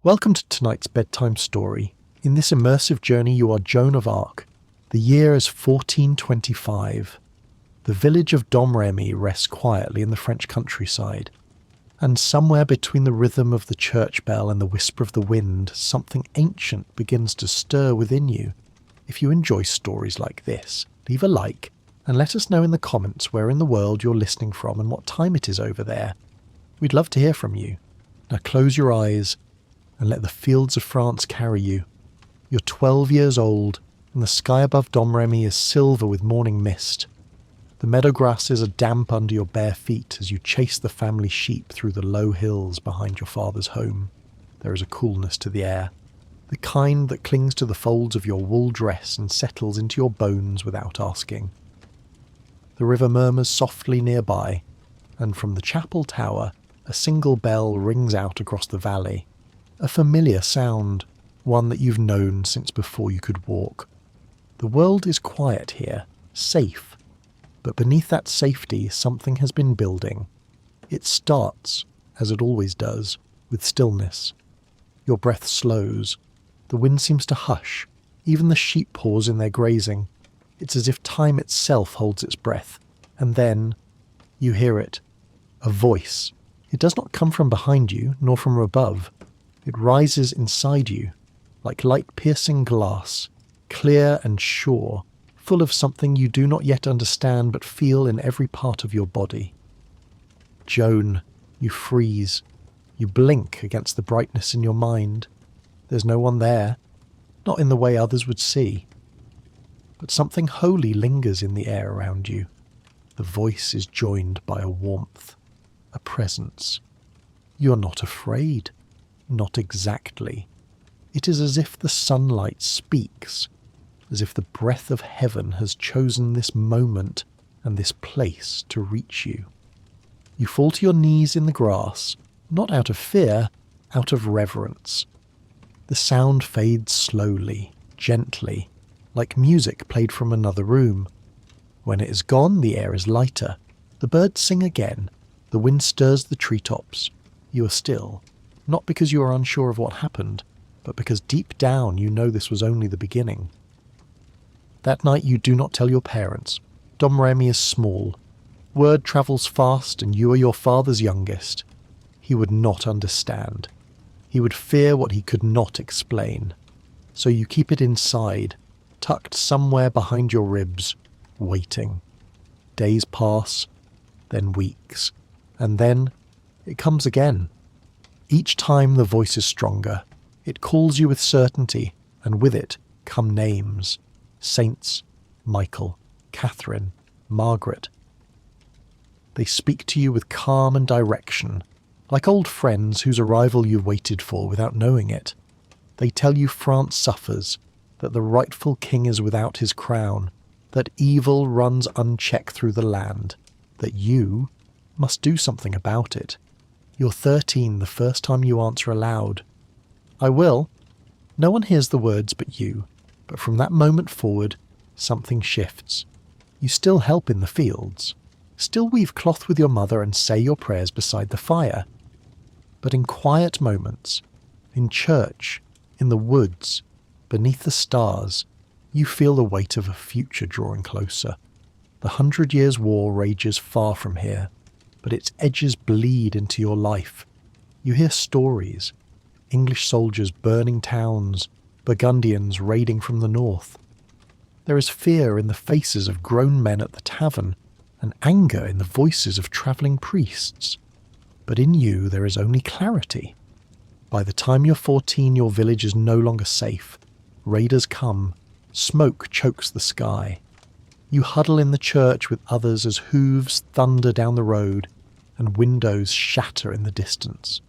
Welcome to tonight's bedtime story. In this immersive journey you are Joan of Arc. The year is 1425. The village of Domremy rests quietly in the French countryside. And somewhere between the rhythm of the church bell and the whisper of the wind, something ancient begins to stir within you. If you enjoy stories like this, leave a like and let us know in the comments where in the world you're listening from and what time it is over there. We'd love to hear from you. Now close your eyes and let the fields of France carry you. You're 12 years old, and the sky above Domremy is silver with morning mist. The meadow grasses are damp under your bare feet as you chase the family sheep through the low hills behind your father's home. There is a coolness to the air, the kind that clings to the folds of your wool dress and settles into your bones without asking. The river murmurs softly nearby, and from the chapel tower, a single bell rings out across the valley. A familiar sound, one that you've known since before you could walk. The world is quiet here, safe, but beneath that safety something has been building. It starts, as it always does, with stillness. Your breath slows. The wind seems to hush. Even the sheep pause in their grazing. It's as if time itself holds its breath. And then, you hear it. A voice. It does not come from behind you, nor from above. It rises inside you, like light-piercing glass, clear and sure, full of something you do not yet understand but feel in every part of your body. Joan, you freeze. You blink against the brightness in your mind. There's no one there, not in the way others would see. But something holy lingers in the air around you. The voice is joined by a warmth, a presence. You're not afraid. Not exactly. It is as if the sunlight speaks, as if the breath of heaven has chosen this moment and this place to reach you. You fall to your knees in the grass, not out of fear, out of reverence. The sound fades slowly, gently, like music played from another room. When it is gone, the air is lighter. The birds sing again. The wind stirs the treetops. You are still. Not because you are unsure of what happened, but because deep down you know this was only the beginning. That night you do not tell your parents. Domremy is small. Word travels fast and you are your father's youngest. He would not understand. He would fear what he could not explain. So you keep it inside, tucked somewhere behind your ribs, waiting. Days pass, then weeks, and then it comes again. Each time the voice is stronger. It calls you with certainty, and with it come names. Saints, Michael, Catherine, Margaret. They speak to you with calm and direction, like old friends whose arrival you waited for without knowing it. They tell you France suffers, that the rightful king is without his crown, that evil runs unchecked through the land, that you must do something about it. You're 13 the first time you answer aloud. I will. No one hears the words but you, but from that moment forward, something shifts. You still help in the fields, still weave cloth with your mother and say your prayers beside the fire. But in quiet moments, in church, in the woods, beneath the stars, you feel the weight of a future drawing closer. The 100 Years' War rages far from here, but its edges bleed into your life. You hear stories. English soldiers burning towns, Burgundians raiding from the north. There is fear in the faces of grown men at the tavern, and anger in the voices of travelling priests. But in you there is only clarity. By the time you're 14, your village is no longer safe. Raiders come. Smoke chokes the sky. You huddle in the church with others as hooves thunder down the road, and windows shatter in the distance.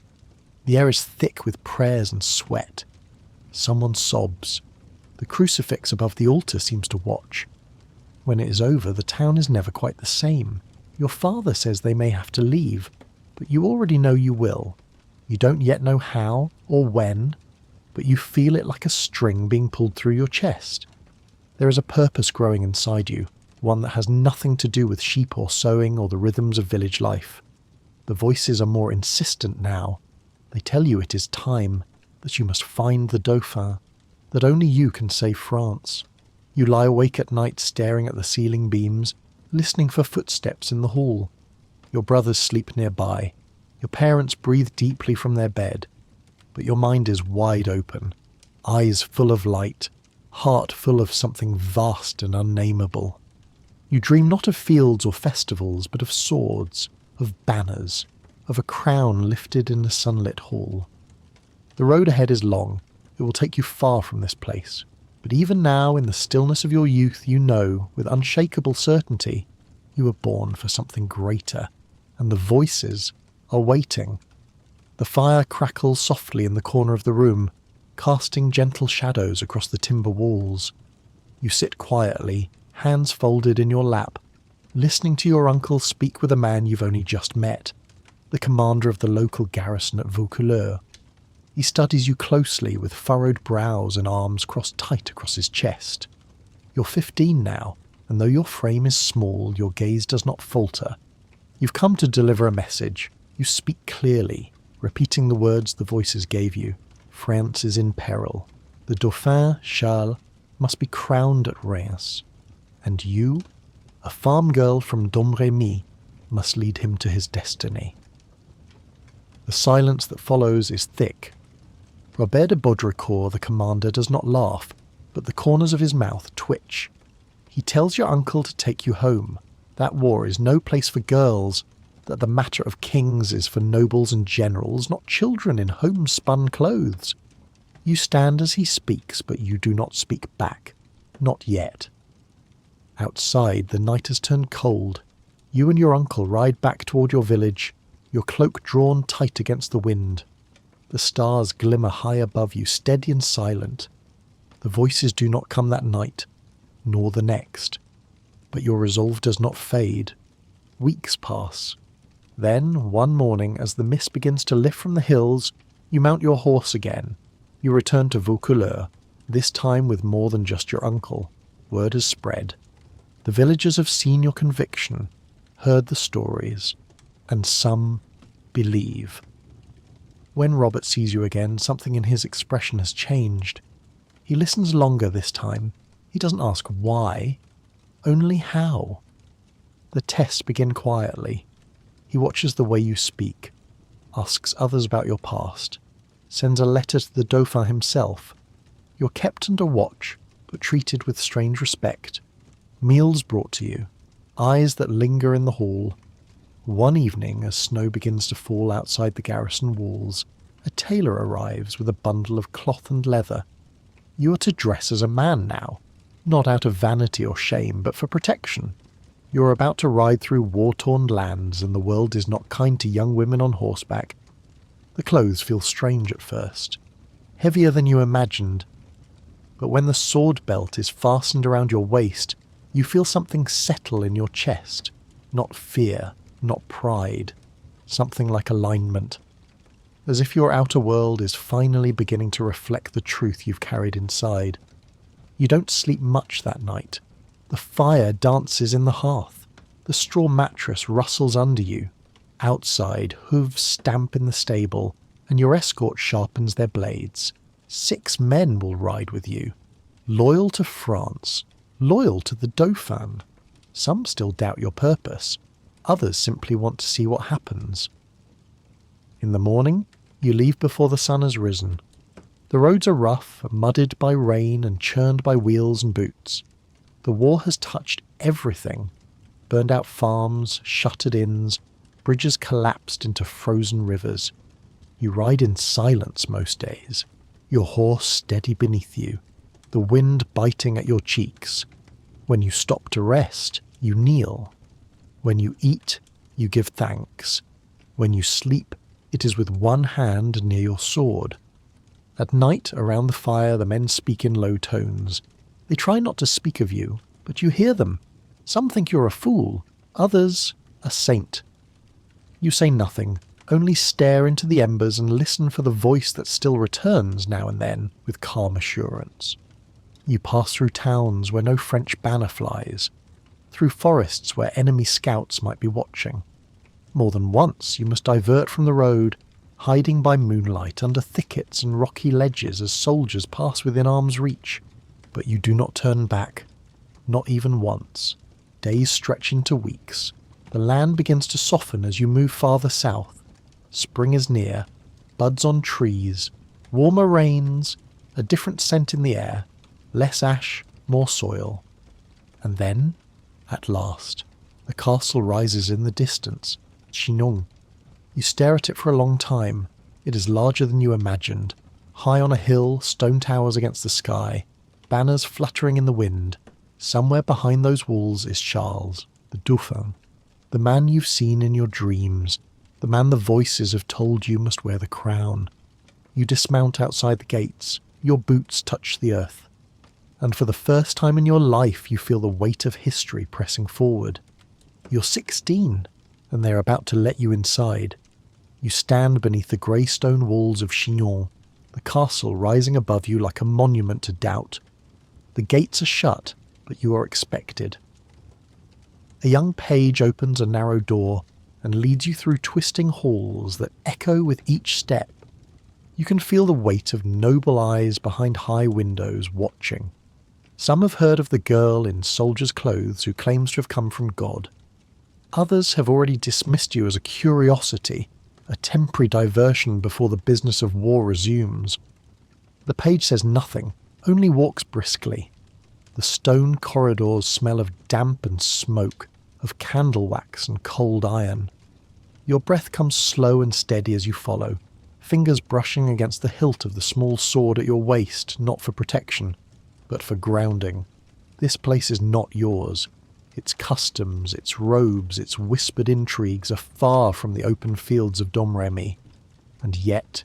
The air is thick with prayers and sweat. Someone sobs. The crucifix above the altar seems to watch. When it is over, the town is never quite the same. Your father says they may have to leave, but you already know you will. You don't yet know how or when, but you feel it like a string being pulled through your chest. There is a purpose growing inside you, one that has nothing to do with sheep or sowing or the rhythms of village life. The voices are more insistent now. They tell you it is time, that you must find the Dauphin, that only you can save France. You lie awake at night staring at the ceiling beams, listening for footsteps in the hall. Your brothers sleep nearby. Your parents breathe deeply from their bed. But your mind is wide open, eyes full of light, heart full of something vast and unnameable. You dream not of fields or festivals, but of swords, of banners, of a crown lifted in the sunlit hall. The road ahead is long. It will take you far from this place. But even now, in the stillness of your youth, you know, with unshakable certainty, you were born for something greater, and the voices are waiting. The fire crackles softly in the corner of the room, casting gentle shadows across the timber walls. You sit quietly, hands folded in your lap, listening to your uncle speak with a man you've only just met, the commander of the local garrison at Vaucouleurs. He studies you closely with furrowed brows and arms crossed tight across his chest. You're 15 now, and though your frame is small, your gaze does not falter. You've come to deliver a message. You speak clearly, repeating the words the voices gave you. France is in peril. The Dauphin, Charles, must be crowned at Reims. And you, a farm girl from Domremy, must lead him to his destiny. The silence that follows is thick. Robert de Baudricourt, the commander, does not laugh, but the corners of his mouth twitch. He tells your uncle to take you home. That war is no place for girls, that the matter of kings is for nobles and generals, not children in homespun clothes. You stand as he speaks, but you do not speak back. Not yet. Outside, the night has turned cold. You and your uncle ride back toward your village, your cloak drawn tight against the wind. The stars glimmer high above you, steady and silent. The voices do not come that night, nor the next. But your resolve does not fade. Weeks pass. Then, one morning, as the mist begins to lift from the hills, you mount your horse again. You return to Vaucouleurs, this time with more than just your uncle. Word has spread. The villagers have seen your conviction, heard the stories, and some believe. When Robert sees you again, something in his expression has changed. He listens longer this time. He doesn't ask why, only how. The tests begin quietly. He watches the way you speak, asks others about your past, sends a letter to the Dauphin himself. You're kept under watch, but treated with strange respect. Meals brought to you, eyes that linger in the hall. One evening, as snow begins to fall outside the garrison walls, a tailor arrives with a bundle of cloth and leather. You are to dress as a man now, not out of vanity or shame, but for protection. You are about to ride through war-torn lands, and the world is not kind to young women on horseback. The clothes feel strange at first, heavier than you imagined. But when the sword belt is fastened around your waist, you feel something settle in your chest. Not fear, not pride, something like alignment. As if your outer world is finally beginning to reflect the truth you've carried inside. You don't sleep much that night. The fire dances in the hearth. The straw mattress rustles under you. Outside, hooves stamp in the stable, and your escort sharpens their blades. 6 men will ride with you. Loyal to France. Loyal to the Dauphin. Some still doubt your purpose. Others simply want to see what happens. In the morning, you leave before the sun has risen. The roads are rough, mudded by rain and churned by wheels and boots. The war has touched everything. Burned out farms, shuttered inns, bridges collapsed into frozen rivers. You ride in silence most days, your horse steady beneath you, the wind biting at your cheeks. When you stop to rest, you kneel. When you eat, you give thanks. When you sleep, it is with one hand near your sword. At night, around the fire, the men speak in low tones. They try not to speak of you, but you hear them. Some think you're a fool, others a saint. You say nothing, only stare into the embers and listen for the voice that still returns now and then with calm assurance. You pass through towns where no French banner flies, through forests where enemy scouts might be watching. More than once you must divert from the road, hiding by moonlight under thickets and rocky ledges as soldiers pass within arm's reach. But you do not turn back, not even once. Days stretch into weeks. The land begins to soften as you move farther south. Spring is near, buds on trees, warmer rains, a different scent in the air, less ash, more soil. And then, at last, the castle rises in the distance, Chinon. You stare at it for a long time. It is larger than you imagined. High on a hill, stone towers against the sky, banners fluttering in the wind. Somewhere behind those walls is Charles, the Dauphin, the man you've seen in your dreams, the man the voices have told you must wear the crown. You dismount outside the gates, your boots touch the earth, and for the first time in your life you feel the weight of history pressing forward. You're 16, and they're about to let you inside. You stand beneath the grey stone walls of Chinon, the castle rising above you like a monument to doubt. The gates are shut, but you are expected. A young page opens a narrow door and leads you through twisting halls that echo with each step. You can feel the weight of noble eyes behind high windows watching. Some have heard of the girl in soldier's clothes who claims to have come from God. Others have already dismissed you as a curiosity, a temporary diversion before the business of war resumes. The page says nothing, only walks briskly. The stone corridors smell of damp and smoke, of candle wax and cold iron. Your breath comes slow and steady as you follow, fingers brushing against the hilt of the small sword at your waist, not for protection, but for grounding. This place is not yours. Its customs, its robes, its whispered intrigues are far from the open fields of Domremy. And yet,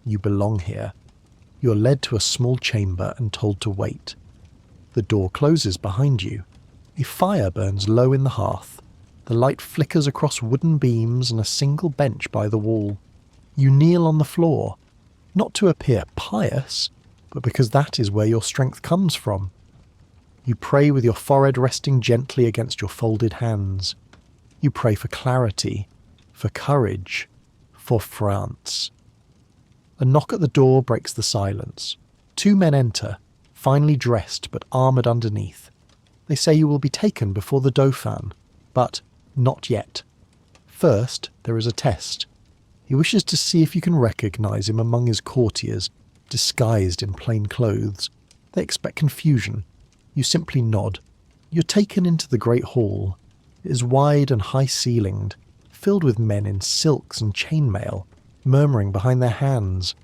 you belong here. You are led to a small chamber and told to wait. The door closes behind you. A fire burns low in the hearth. The light flickers across wooden beams and a single bench by the wall. You kneel on the floor, not to appear pious, but because that is where your strength comes from. You pray with your forehead resting gently against your folded hands. You pray for clarity, for courage, for France. A knock at the door breaks the silence. 2 men enter, finely dressed but armoured underneath. They say you will be taken before the Dauphin, but not yet. First, there is a test. He wishes to see if you can recognise him among his courtiers, disguised in plain clothes. They expect confusion. You simply nod. You're taken into the great hall. It is wide and high-ceilinged, filled with men in silks and chainmail, murmuring behind their hands.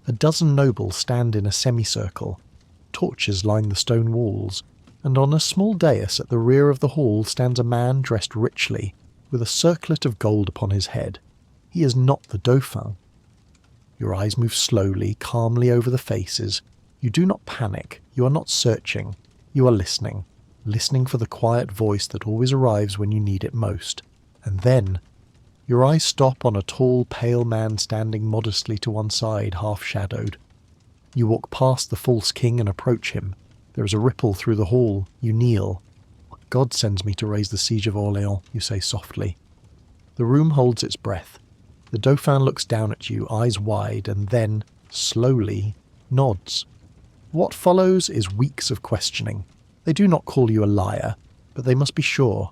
A dozen nobles stand in a semicircle. Torches line the stone walls, and on a small dais at the rear of the hall stands a man dressed richly, with a circlet of gold upon his head. He is not the Dauphin. Your eyes move slowly, calmly over the faces. You do not panic. You are not searching. You are listening. Listening for the quiet voice that always arrives when you need it most. And then, your eyes stop on a tall, pale man standing modestly to one side, half-shadowed. You walk past the false king and approach him. There is a ripple through the hall. You kneel. God sends me to raise the siege of Orléans, you say softly. The room holds its breath. The Dauphin looks down at you, eyes wide, and then, slowly, nods. What follows is weeks of questioning. They do not call you a liar, but they must be sure.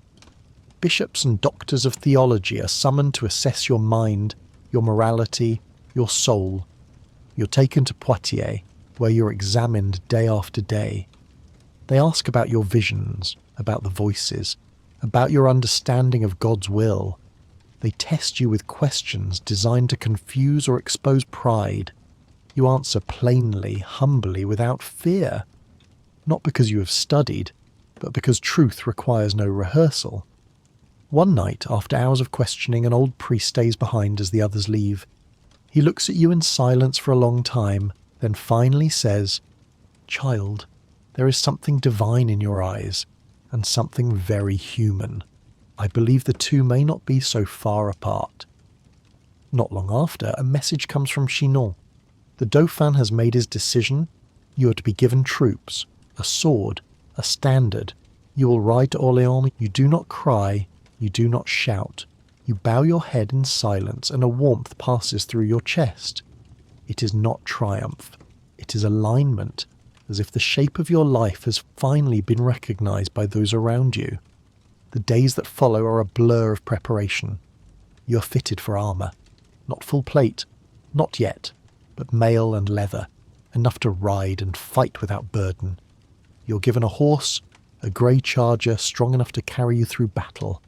Bishops and doctors of theology are summoned to assess your mind, your morality, your soul. You're taken to Poitiers, where you're examined day after day. They ask about your visions, about the voices, about your understanding of God's will. They test you with questions designed to confuse or expose pride. You answer plainly, humbly, without fear. Not because you have studied, but because truth requires no rehearsal. One night, after hours of questioning, an old priest stays behind as the others leave. He looks at you in silence for a long time, then finally says, "Child, there is something divine in your eyes, and something very human. I believe the two may not be so far apart." Not long after, a message comes from Chinon. The Dauphin has made his decision. You are to be given troops, a sword, a standard. You will ride to Orléans. You do not cry, you do not shout. You bow your head in silence and a warmth passes through your chest. It is not triumph. It is alignment, as if the shape of your life has finally been recognized by those around you. The days that follow are a blur of preparation. You are fitted for armour. Not full plate, not yet, but mail and leather, enough to ride and fight without burden. You're given a horse, a grey charger strong enough to carry you through battle.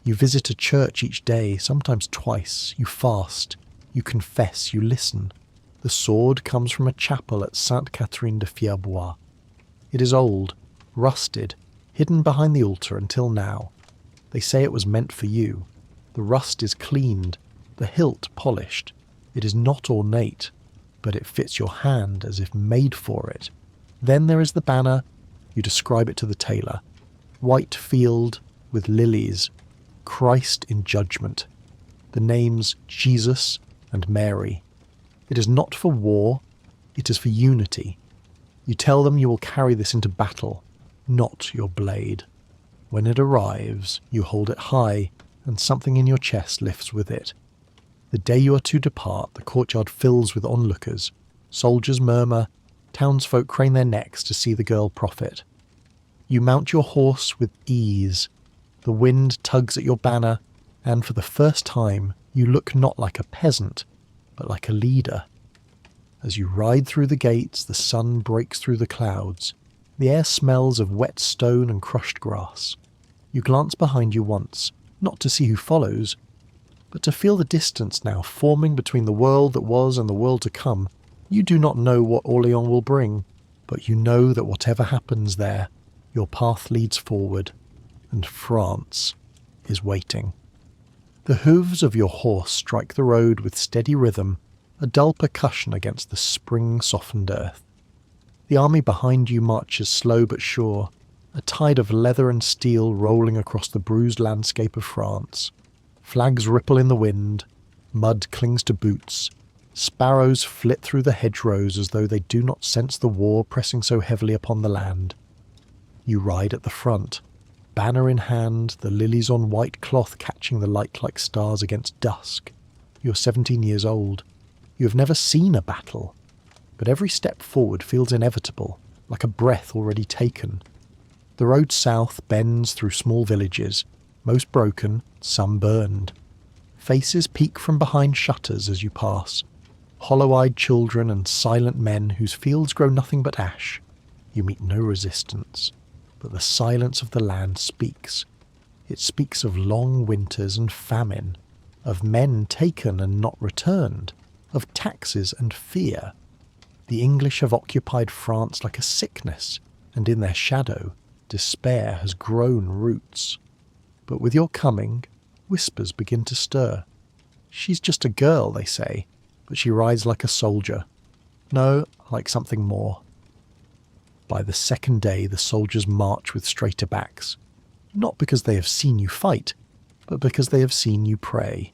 You visit a church each day, sometimes twice. You fast, you confess, you listen. The sword comes from a chapel at Sainte Catherine de Fierbois. It is old, rusted, hidden behind the altar until now. They say it was meant for you. The rust is cleaned, the hilt polished. It is not ornate, but it fits your hand as if made for it. Then there is the banner. You describe it to the tailor. White field with lilies, Christ in judgment. The names Jesus and Mary. It is not for war, it is for unity. You tell them you will carry this into battle, not your blade. When it arrives, you hold it high, and something in your chest lifts with it. The day you are to depart, the courtyard fills with onlookers. Soldiers murmur, townsfolk crane their necks to see the girl prophet. You mount your horse with ease. The wind tugs at your banner, and for the first time you look not like a peasant, but like a leader. As you ride through the gates, the sun breaks through the clouds. The air smells of wet stone and crushed grass. You glance behind you once, not to see who follows, but to feel the distance now forming between the world that was and the world to come. You do not know what Orléans will bring, but you know that whatever happens there, your path leads forward, and France is waiting. The hooves of your horse strike the road with steady rhythm, a dull percussion against the spring-softened earth. The army behind you marches slow but sure, a tide of leather and steel rolling across the bruised landscape of France. Flags ripple in the wind, mud clings to boots, sparrows flit through the hedgerows as though they do not sense the war pressing so heavily upon the land. You ride at the front, banner in hand, the lilies on white cloth catching the light like stars against dusk. You're 17 years old. You have never seen a battle, but every step forward feels inevitable, like a breath already taken. The road south bends through small villages, most broken, some burned. Faces peek from behind shutters as you pass, hollow-eyed children and silent men whose fields grow nothing but ash. You meet no resistance. But the silence of the land speaks. It speaks of long winters and famine, of men taken and not returned, of taxes and fear. The English have occupied France like a sickness, and in their shadow, despair has grown roots. But with your coming, whispers begin to stir. She's just a girl, they say, but she rides like a soldier. No, like something more. By the second day, the soldiers march with straighter backs, not because they have seen you fight, but because they have seen you pray.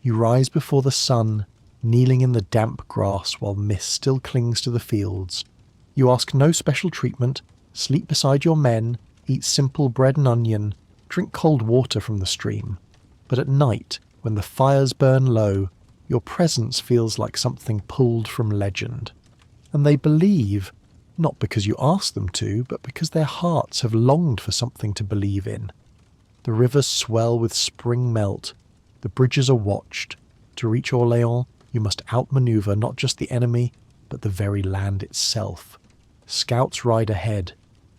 You rise before the sun, kneeling in the damp grass while mist still clings to the fields. You ask no special treatment, sleep beside your men, eat simple bread and onion, drink cold water from the stream. But at night, when the fires burn low, your presence feels like something pulled from legend. And they believe, not because you ask them to, but because their hearts have longed for something to believe in. The rivers swell with spring melt. The bridges are watched. To reach Orléans, you must outmaneuver not just the enemy, but the very land itself. Scouts ride ahead.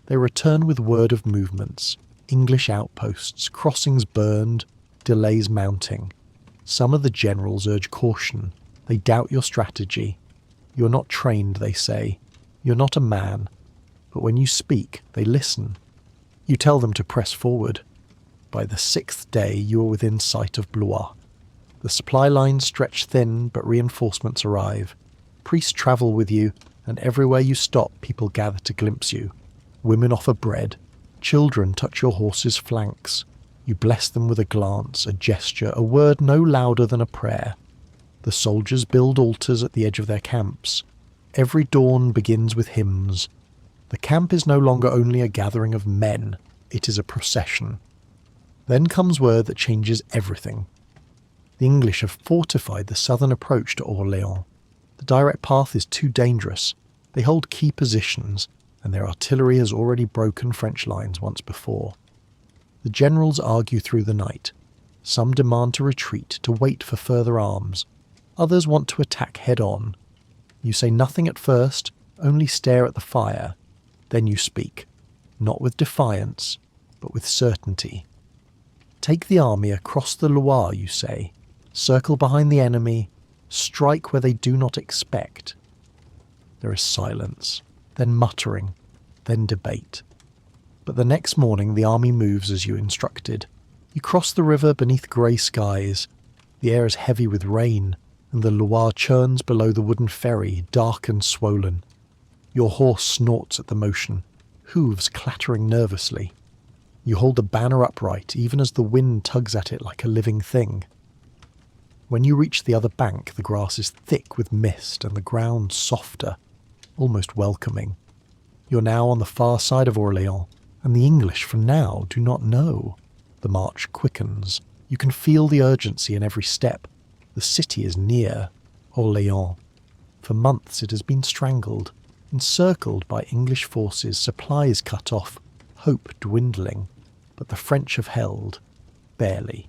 They return with word of movements, English outposts, crossings burned, delays mounting. Some of the generals urge caution. They doubt your strategy. You're not trained, they say. You're not a man, but when you speak, they listen. You tell them to press forward. By the 6th day, you are within sight of Blois. The supply lines stretch thin, but reinforcements arrive. Priests travel with you, and everywhere you stop, people gather to glimpse you. Women offer bread. Children touch your horse's flanks. You bless them with a glance, a gesture, a word no louder than a prayer. The soldiers build altars at the edge of their camps. Every dawn begins with hymns. The camp is no longer only a gathering of men, it is a procession. Then comes word that changes everything. The English have fortified the southern approach to Orléans. The direct path is too dangerous. They hold key positions, and their artillery has already broken French lines once before. The generals argue through the night. Some demand to retreat, to wait for further arms. Others want to attack head-on. You say nothing at first, only stare at the fire. Then you speak, not with defiance, but with certainty. Take the army across the Loire, you say. Circle behind the enemy. Strike where they do not expect. There is silence, then muttering, then debate. But the next morning the army moves as you instructed. You cross the river beneath grey skies. The air is heavy with rain, and the Loire churns below the wooden ferry, dark and swollen. Your horse snorts at the motion, hooves clattering nervously. You hold the banner upright, even as the wind tugs at it like a living thing. When you reach the other bank, the grass is thick with mist and the ground softer, almost welcoming. You're now on the far side of Orléans, and the English, for now, do not know. The march quickens. You can feel the urgency in every step. The city is near, Orléans. For months it has been strangled, encircled by English forces, supplies cut off, hope dwindling. But the French have held, barely.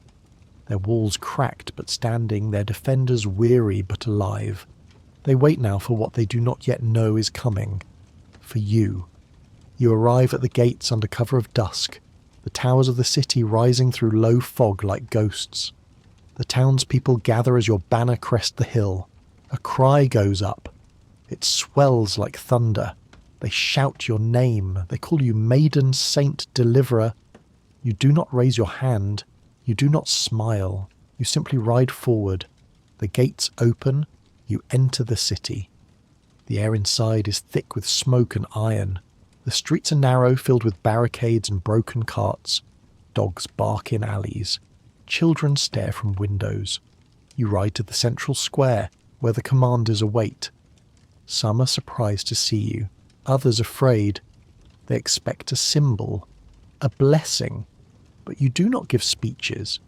Their walls cracked but standing, their defenders weary but alive. They wait now for what they do not yet know is coming. For you. You arrive at the gates under cover of dusk, the towers of the city rising through low fog like ghosts. The townspeople gather as your banner crests the hill. A cry goes up. It swells like thunder. They shout your name. They call you Maiden, Saint, Deliverer. You do not raise your hand. You do not smile. You simply ride forward. The gates open. You enter the city. The air inside is thick with smoke and iron. The streets are narrow, filled with barricades and broken carts. Dogs bark in alleys. Children stare from windows. You ride to the central square, where the commanders await. Some are surprised to see you, others afraid. They expect a symbol, a blessing. But you do not give speeches.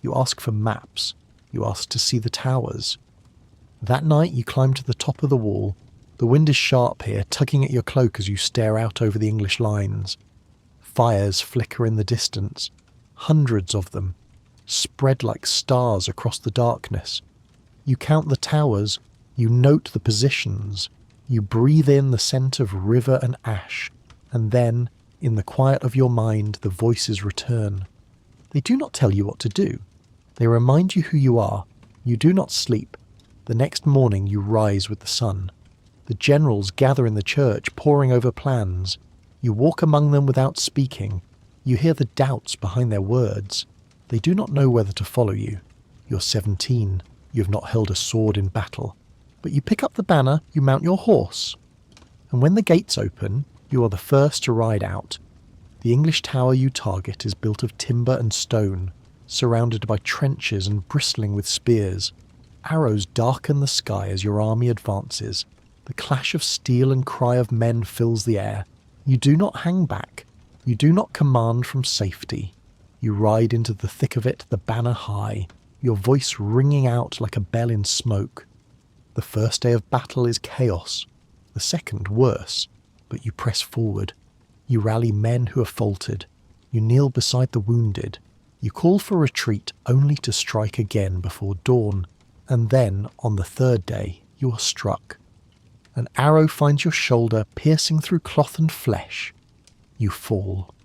You ask for maps. You ask to see the towers. That night you climb to the top of the wall. The wind is sharp here, tugging at your cloak as you stare out over the English lines. Fires flicker in the distance, hundreds of them, spread like stars across the darkness. You count the towers, you note the positions, you breathe in the scent of river and ash, and then, in the quiet of your mind, the voices return. They do not tell you what to do. They remind you who you are. You do not sleep. The next morning you rise with the sun. The generals gather in the church, poring over plans. You walk among them without speaking. You hear the doubts behind their words. They do not know whether to follow you. You're 17. You have not held a sword in battle. But you pick up the banner, you mount your horse. And when the gates open, you are the first to ride out. The English tower you target is built of timber and stone, surrounded by trenches and bristling with spears. Arrows darken the sky as your army advances. The clash of steel and cry of men fills the air. You do not hang back. You do not command from safety. You ride into the thick of it, the banner high, your voice ringing out like a bell in smoke. The first day of battle is chaos, the second worse, but you press forward. You rally men who have faltered. You kneel beside the wounded. You call for retreat only to strike again before dawn, and then, on the third day, you are struck. An arrow finds your shoulder, piercing through cloth and flesh. You fall.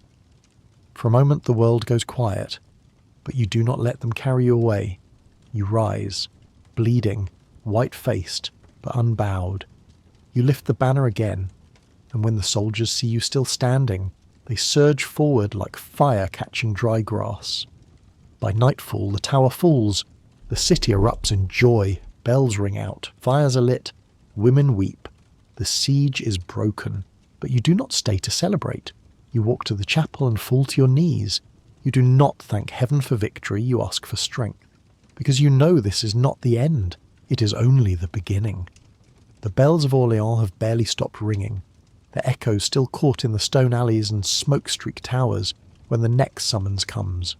For a moment the world goes quiet, but you do not let them carry you away. You rise, bleeding, white-faced, but unbowed. You lift the banner again, and when the soldiers see you still standing, they surge forward like fire catching dry grass. By nightfall the tower falls. The city erupts in joy. Bells ring out. Fires are lit. Women weep. The siege is broken. But you do not stay to celebrate. You walk to the chapel and fall to your knees. You do not thank heaven for victory. You ask for strength. Because you know this is not the end. It is only the beginning. The bells of Orléans have barely stopped ringing. Their echoes still caught in the stone alleys and smoke-streaked towers when the next summons comes.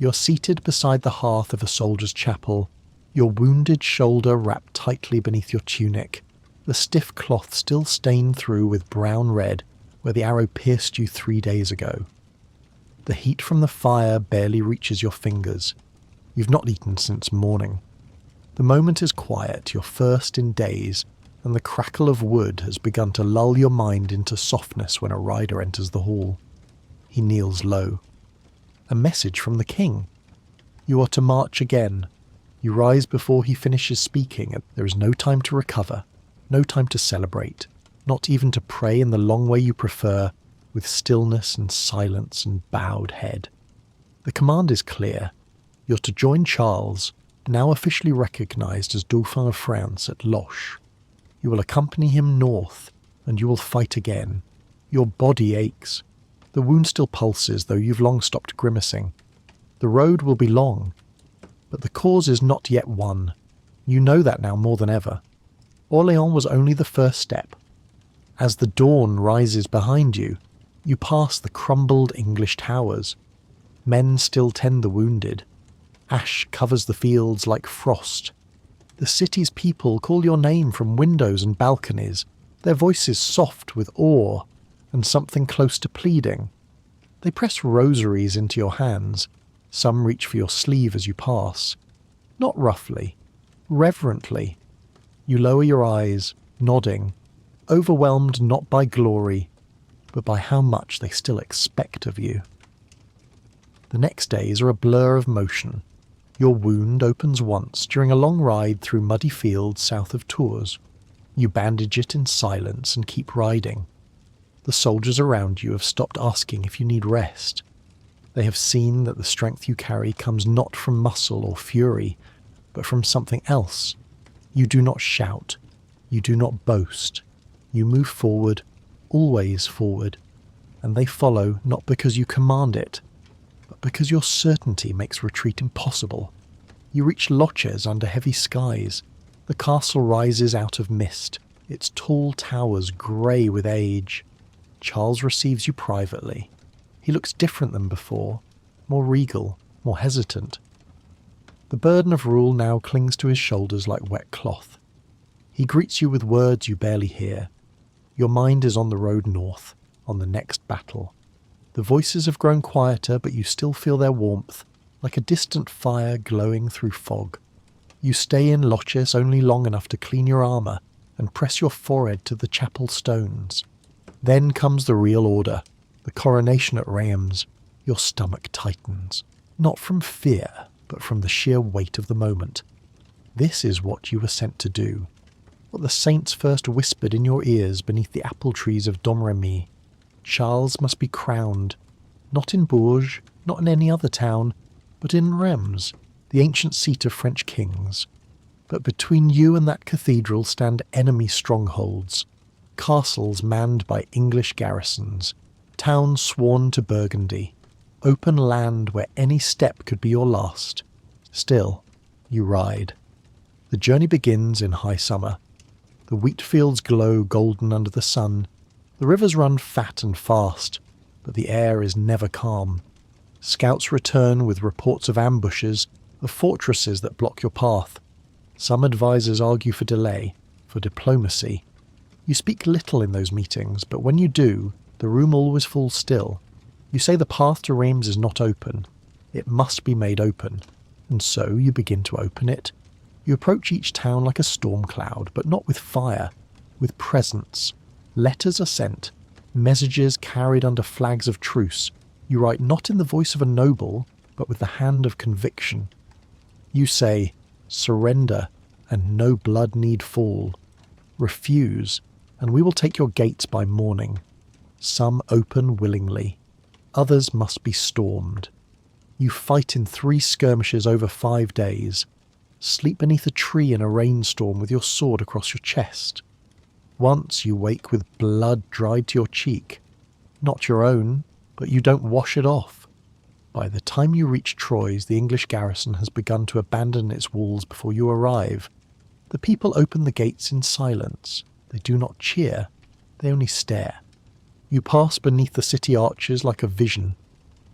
You're seated beside the hearth of a soldier's chapel, your wounded shoulder wrapped tightly beneath your tunic, the stiff cloth still stained through with brown red where the arrow pierced you 3 days ago. The heat from the fire barely reaches your fingers. You've not eaten since morning. The moment is quiet, your first in days, and the crackle of wood has begun to lull your mind into softness when a rider enters the hall. He kneels low. A message from the king. You are to march again. You rise before he finishes speaking. There is no time to recover, no time to celebrate, not even to pray in the long way you prefer, with stillness and silence and bowed head. The command is clear. You're to join Charles, now officially recognised as Dauphin of France, at Loches. You will accompany him north, and you will fight again. Your body aches. The wound still pulses, though you've long stopped grimacing. The road will be long, but the cause is not yet won. You know that now more than ever. Orléans was only the first step. As the dawn rises behind you, you pass the crumbled English towers. Men still tend the wounded. Ash covers the fields like frost. The city's people call your name from windows and balconies, their voices soft with awe and something close to pleading. They press rosaries into your hands. Some reach for your sleeve as you pass. Not roughly, reverently. You lower your eyes, nodding, overwhelmed not by glory, but by how much they still expect of you. The next days are a blur of motion. Your wound opens once during a long ride through muddy fields south of Tours. You bandage it in silence and keep riding. The soldiers around you have stopped asking if you need rest. They have seen that the strength you carry comes not from muscle or fury, but from something else. You do not shout. You do not boast. You move forward, always forward, and they follow not because you command it, but because your certainty makes retreat impossible. You reach Loches under heavy skies. The castle rises out of mist, its tall towers grey with age. Charles receives you privately. He looks different than before, more regal, more hesitant. The burden of rule now clings to his shoulders like wet cloth. He greets you with words you barely hear. Your mind is on the road north, on the next battle. The voices have grown quieter, but you still feel their warmth, like a distant fire glowing through fog. You stay in Loches only long enough to clean your armour and press your forehead to the chapel stones. Then comes the real order, the coronation at Reims. Your stomach tightens, not from fear, but from the sheer weight of the moment. This is what you were sent to do, what the saints first whispered in your ears beneath the apple trees of Domremy. Charles must be crowned, not in Bourges, not in any other town, but in Reims, the ancient seat of French kings. But between you and that cathedral stand enemy strongholds, castles manned by English garrisons, towns sworn to Burgundy, open land where any step could be your last. Still, you ride. The journey begins in high summer. The wheat fields glow golden under the sun. The rivers run fat and fast, but the air is never calm. Scouts return with reports of ambushes, of fortresses that block your path. Some advisors argue for delay, for diplomacy. You speak little in those meetings, but when you do, the room always falls still. You say the path to Reims is not open. It must be made open. And so you begin to open it. You approach each town like a storm cloud, but not with fire, with presence. Letters are sent, messages carried under flags of truce. You write not in the voice of a noble, but with the hand of conviction. You say, surrender, and no blood need fall. Refuse, and we will take your gates by morning. Some open willingly. Others must be stormed. You fight in 3 skirmishes over 5 days. Sleep beneath a tree in a rainstorm with your sword across your chest. Once you wake with blood dried to your cheek. Not your own, but you don't wash it off. By the time you reach Troyes, the English garrison has begun to abandon its walls before you arrive. The people open the gates in silence. They do not cheer. They only stare. You pass beneath the city arches like a vision.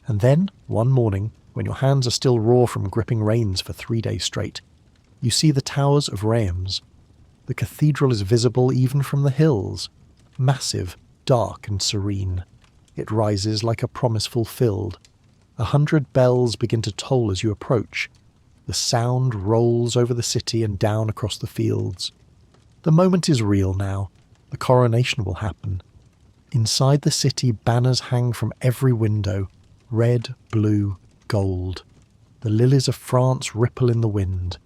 And then, one morning, when your hands are still raw from gripping reins for 3 days straight, you see the towers of Reims. The cathedral is visible even from the hills, massive, dark and serene. It rises like a promise fulfilled. 100 bells begin to toll as you approach. The sound rolls over the city and down across the fields. The moment is real now. The coronation will happen. Inside the city, banners hang from every window, red, blue, gold. The lilies of France ripple in the wind.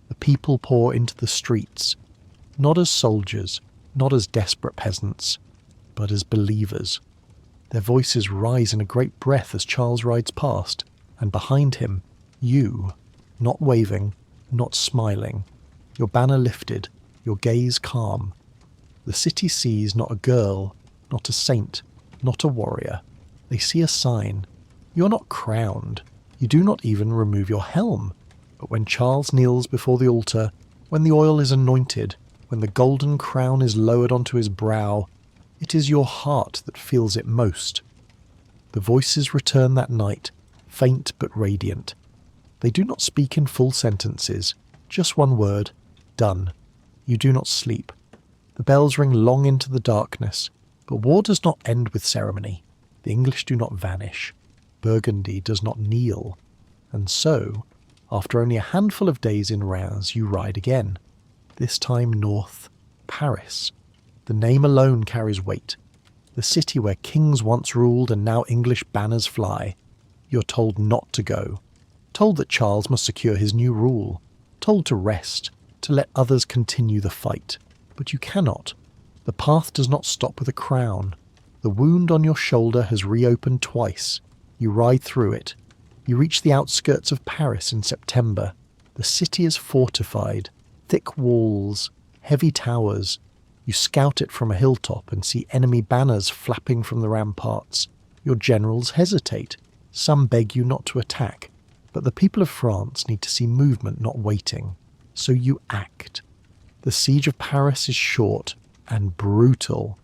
The people pour into the streets, not as soldiers, not as desperate peasants, but as believers. Their voices rise in a great breath as Charles rides past, and behind him, you, not waving, not smiling, your banner lifted, your gaze calm. The city sees not a girl, not a saint, not a warrior. They see a sign. You are not crowned. You do not even remove your helm. But when Charles kneels before the altar, when the oil is anointed, when the golden crown is lowered onto his brow, it is your heart that feels it most. The voices return that night, faint but radiant. They do not speak in full sentences, just one word, done. You do not sleep. The bells ring long into the darkness, but war does not end with ceremony. The English do not vanish. Burgundy does not kneel. And so, after only a handful of days in Reims, you ride again. This time north, Paris. The name alone carries weight. The city where kings once ruled and now English banners fly. You're told not to go. Told that Charles must secure his new rule. Told to rest, to let others continue the fight. But you cannot. The path does not stop with a crown. The wound on your shoulder has reopened twice. You ride through it. You reach the outskirts of Paris in September. The city is fortified. Thick walls, heavy towers. You scout it from a hilltop and see enemy banners flapping from the ramparts. Your generals hesitate. Some beg you not to attack. But the people of France need to see movement, not waiting. So you act. The siege of Paris is short and brutal.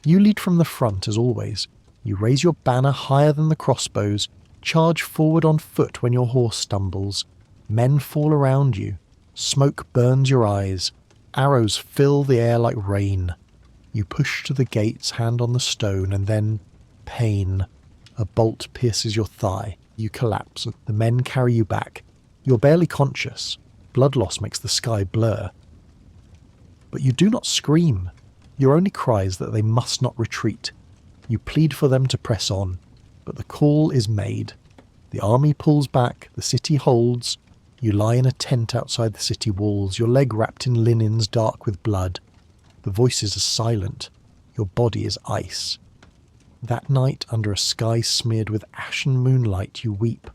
You lead from the front as always. You raise your banner higher than the crossbows, charge forward on foot when your horse stumbles. Men fall around you. Smoke burns your eyes. Arrows fill the air like rain. You push to the gates, hand on the stone, and then pain. A bolt pierces your thigh. You collapse. The men carry you back. You're barely conscious. Blood loss makes the sky blur. But you do not scream. Your only cry is that they must not retreat. You plead for them to press on, but the call is made. The army pulls back, the city holds. You lie in a tent outside the city walls, your leg wrapped in linens dark with blood. The voices are silent. Your body is ice. That night, under a sky smeared with ashen moonlight, you weep.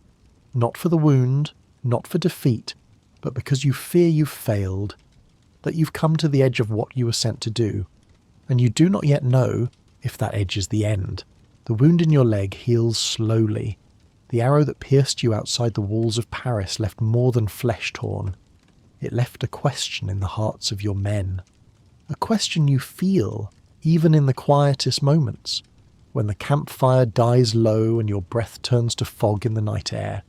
Not for the wound, not for defeat, but because you fear you've failed, that you've come to the edge of what you were sent to do, and you do not yet know if that edge is the end. The wound in your leg heals slowly. The arrow that pierced you outside the walls of Paris left more than flesh torn. It left a question in the hearts of your men. A question you feel, even in the quietest moments, when the campfire dies low and your breath turns to fog in the night air.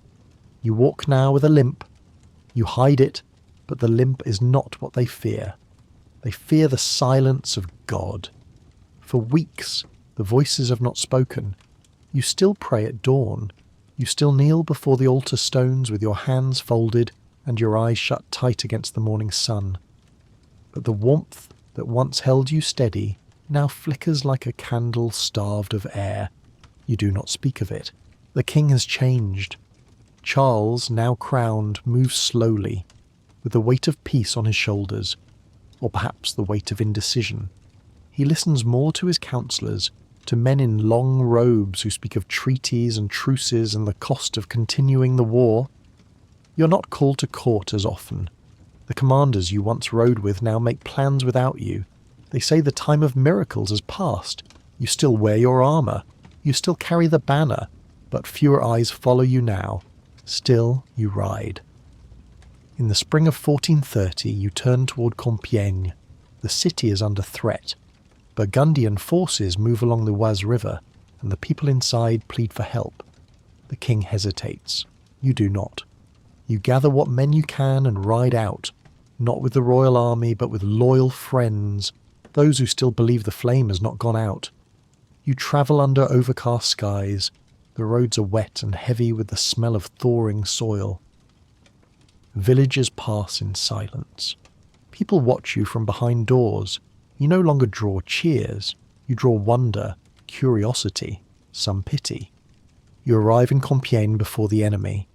You walk now with a limp. You hide it, but the limp is not what they fear. They fear the silence of God. For weeks, the voices have not spoken. You still pray at dawn. You still kneel before the altar stones with your hands folded and your eyes shut tight against the morning sun. But the warmth that once held you steady now flickers like a candle starved of air. You do not speak of it. The king has changed. Charles, now crowned, moves slowly, with the weight of peace on his shoulders, or perhaps the weight of indecision. He listens more to his counsellors, to men in long robes who speak of treaties and truces and the cost of continuing the war. You're not called to court as often. The commanders you once rode with now make plans without you. They say the time of miracles has passed. You still wear your armour. You still carry the banner, but fewer eyes follow you now. Still, you ride. In the spring of 1430, you turn toward Compiègne. The city is under threat. Burgundian forces move along the Oise River, and the people inside plead for help. The king hesitates. You do not. You gather what men you can and ride out, not with the royal army, but with loyal friends, those who still believe the flame has not gone out. You travel under overcast skies. The roads are wet and heavy with the smell of thawing soil. Villages pass in silence. People watch you from behind doors. You no longer draw cheers. You draw wonder, curiosity, some pity. You arrive in Compiègne before the enemy.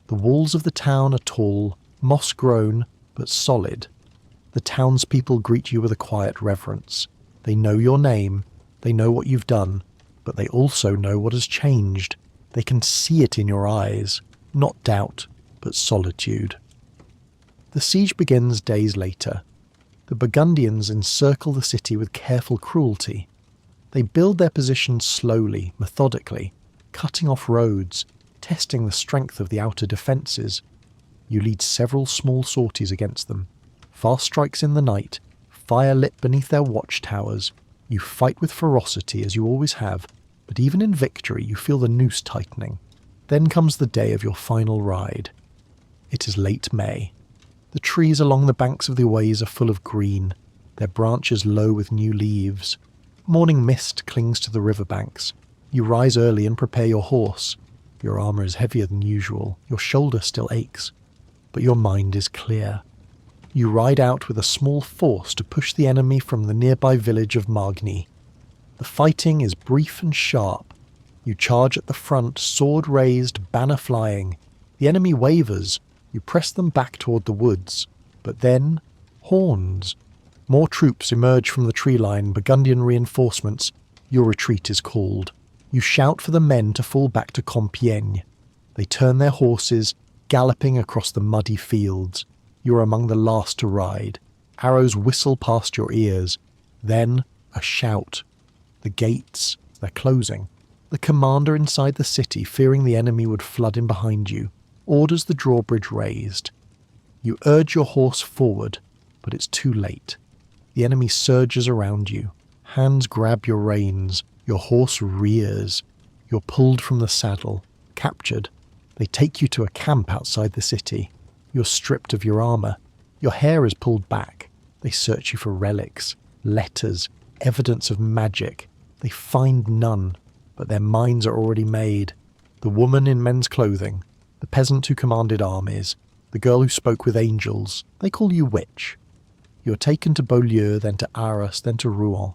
The walls of the town are tall, moss-grown, but solid. The townspeople greet you with a quiet reverence. They know your name, they know what you've done, but they also know what has changed. They can see it in your eyes, not doubt, but solitude. The siege begins days later. The Burgundians encircle the city with careful cruelty. They build their positions slowly, methodically, cutting off roads, testing the strength of the outer defences. You lead several small sorties against them. Fast strikes in the night, fire lit beneath their watchtowers. You fight with ferocity as you always have, but even in victory you feel the noose tightening. Then comes the day of your final ride. It is late May. The trees along the banks of the Oise are full of green, their branches low with new leaves. Morning mist clings to the riverbanks. You rise early and prepare your horse. Your armour is heavier than usual, your shoulder still aches, but your mind is clear. You ride out with a small force to push the enemy from the nearby village of Margny. The fighting is brief and sharp. You charge at the front, sword raised, banner flying. The enemy wavers. You press them back toward the woods. But then, horns. More troops emerge from the tree line, Burgundian reinforcements. Your retreat is called. You shout for the men to fall back to Compiègne. They turn their horses, galloping across the muddy fields. You are among the last to ride. Arrows whistle past your ears. Then, a shout. The gates, they're closing. The commander inside the city, fearing the enemy would flood in behind you, orders the drawbridge raised. You urge your horse forward, but it's too late. The enemy surges around you. Hands grab your reins. Your horse rears. You're pulled from the saddle, captured. They take you to a camp outside the city. You're stripped of your armour. Your hair is pulled back. They search you for relics, letters, evidence of magic. They find none, but their minds are already made. The woman in men's clothing, the peasant who commanded armies, the girl who spoke with angels, they call you witch. You're taken to Beaulieu, then to Arras, then to Rouen.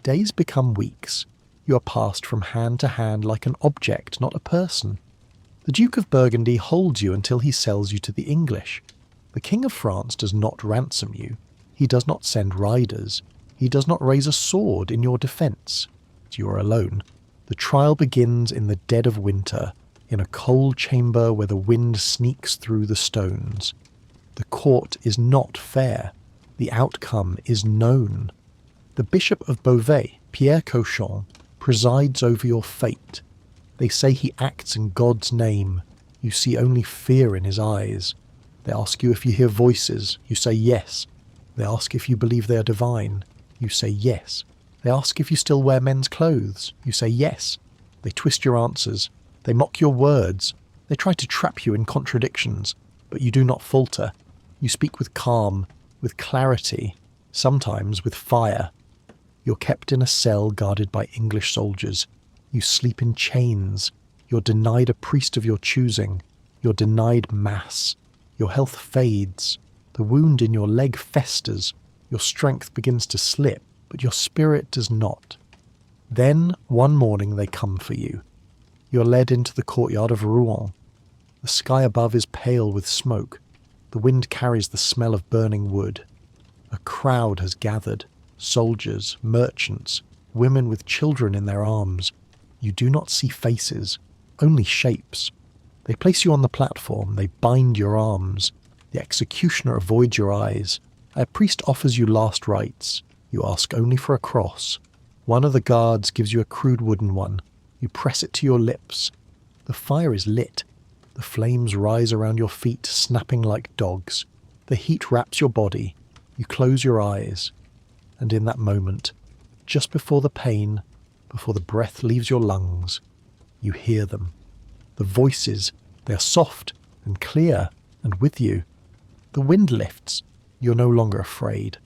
Days become weeks. You are passed from hand to hand like an object, not a person. The Duke of Burgundy holds you until he sells you to the English. The King of France does not ransom you. He does not send riders. He does not raise a sword in your defence. You are alone. The trial begins in the dead of winter, in a cold chamber where the wind sneaks through the stones. The court is not fair. The outcome is known. The Bishop of Beauvais, Pierre Cauchon, presides over your fate. They say he acts in God's name. You see only fear in his eyes. They ask you if you hear voices. You say yes. They ask if you believe they are divine. You say yes. They ask if you still wear men's clothes. You say yes. They twist your answers. They mock your words. They try to trap you in contradictions, but you do not falter. You speak with calm, with clarity, sometimes with fire. You're kept in a cell guarded by English soldiers. You sleep in chains. You're denied a priest of your choosing. You're denied mass. Your health fades. The wound in your leg festers. Your strength begins to slip, but your spirit does not. Then, one morning, they come for you. You're led into the courtyard of Rouen. The sky above is pale with smoke. The wind carries the smell of burning wood. A crowd has gathered. Soldiers, merchants, women with children in their arms. You do not see faces, only shapes. They place you on the platform, they bind your arms. The executioner avoids your eyes. A priest offers you last rites. You ask only for a cross. One of the guards gives you a crude wooden one. You press it to your lips. The fire is lit. The flames rise around your feet, snapping like dogs. The heat wraps your body. You close your eyes. And in that moment, just before the pain, before the breath leaves your lungs, you hear them. The voices, They are soft and clear and with you. The wind lifts. You're no longer afraid.